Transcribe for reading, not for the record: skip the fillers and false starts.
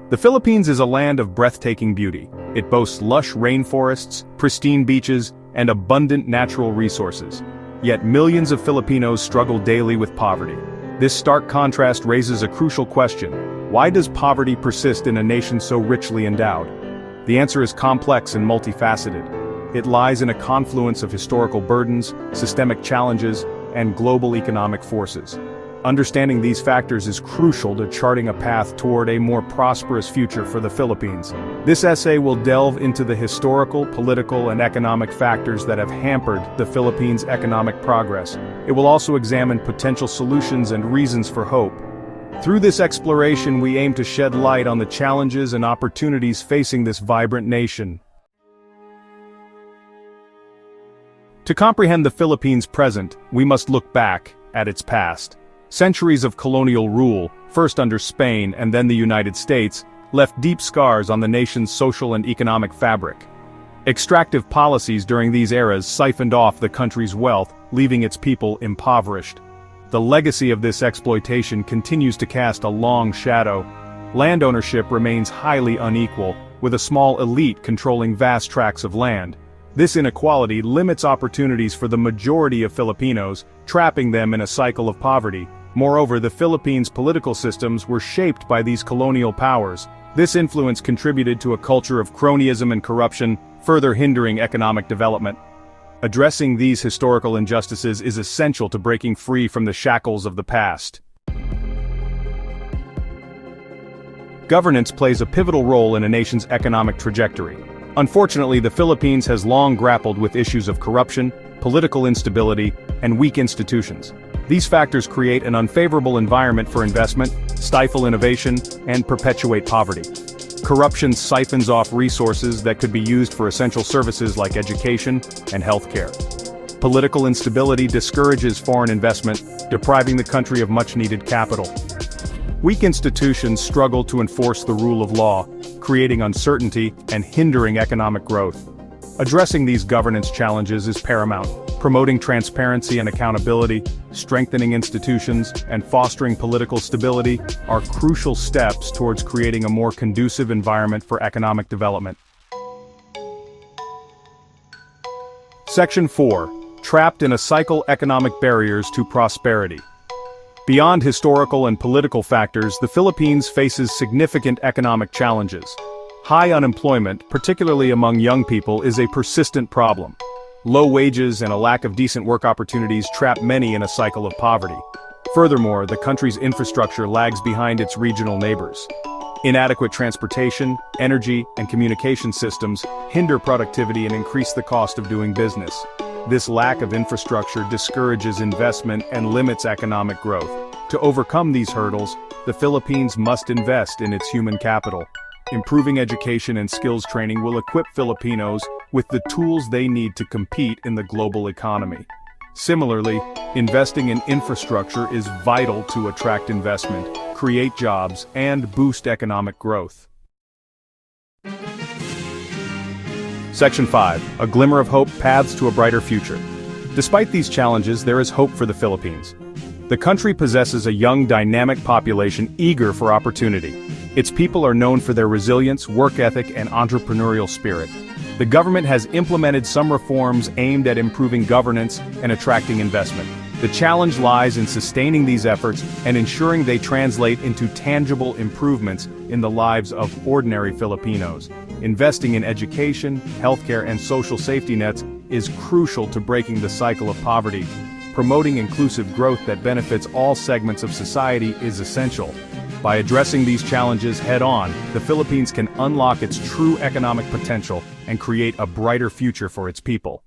The Philippines is a land of breathtaking beauty. It boasts lush rainforests, pristine beaches, and abundant natural resources. Yet millions of Filipinos struggle daily with poverty. This stark contrast raises a crucial question: why does poverty persist in a nation so richly endowed? The answer is complex and multifaceted. It lies in a confluence of historical burdens, systemic challenges, and global economic forces. Understanding these factors is crucial to charting a path toward a more prosperous future for the Philippines. This essay will delve into the historical, political, and economic factors that have hampered the Philippines' economic progress. It will also examine potential solutions and reasons for hope. Through this exploration, we aim to shed light on the challenges and opportunities facing this vibrant nation. To comprehend the Philippines' present, we must look back at its past. Centuries of colonial rule, first under Spain and then the United States, left deep scars on the nation's social and economic fabric. Extractive policies during these eras siphoned off the country's wealth, leaving its people impoverished. The legacy of this exploitation continues to cast a long shadow. Land ownership remains highly unequal, with a small elite controlling vast tracts of land. This inequality limits opportunities for the majority of Filipinos, trapping them in a cycle of poverty. Moreover, the Philippines' political systems were shaped by these colonial powers. This influence contributed to a culture of cronyism and corruption, further hindering economic development. Addressing these historical injustices is essential to breaking free from the shackles of the past. Governance plays a pivotal role in a nation's economic trajectory. Unfortunately, the Philippines has long grappled with issues of corruption, political instability, and weak institutions. These factors create an unfavorable environment for investment, stifle innovation, and perpetuate poverty. Corruption siphons off resources that could be used for essential services like education and healthcare. Political instability discourages foreign investment, depriving the country of much-needed capital. Weak institutions struggle to enforce the rule of law, creating uncertainty and hindering economic growth. Addressing these governance challenges is paramount. Promoting transparency and accountability, strengthening institutions, and fostering political stability are crucial steps towards creating a more conducive environment for economic development. Section 4. Trapped in a cycle: economic barriers to prosperity. Beyond historical and political factors, the Philippines faces significant economic challenges. High unemployment, particularly among young people, is a persistent problem. Low wages and a lack of decent work opportunities trap many in a cycle of poverty. Furthermore, the country's infrastructure lags behind its regional neighbors. Inadequate transportation, energy, and communication systems hinder productivity and increase the cost of doing business. This lack of infrastructure discourages investment and limits economic growth. To overcome these hurdles, the Philippines must invest in its human capital. Improving education and skills training will equip Filipinos with the tools they need to compete in the global economy. Similarly, investing in infrastructure is vital to attract investment, create jobs, and boost economic growth. Section 5. A glimmer of hope: paths to a brighter future. Despite these challenges, there is hope for the Philippines. The country possesses a young, dynamic population eager for opportunity. Its people are known for their resilience, work ethic, and entrepreneurial spirit. The government has implemented some reforms aimed at improving governance and attracting investment. The challenge lies in sustaining these efforts and ensuring they translate into tangible improvements in the lives of ordinary Filipinos. Investing in education, healthcare, and social safety nets is crucial to breaking the cycle of poverty. Promoting inclusive growth that benefits all segments of society is essential. By addressing these challenges head-on, the Philippines can unlock its true economic potential and create a brighter future for its people.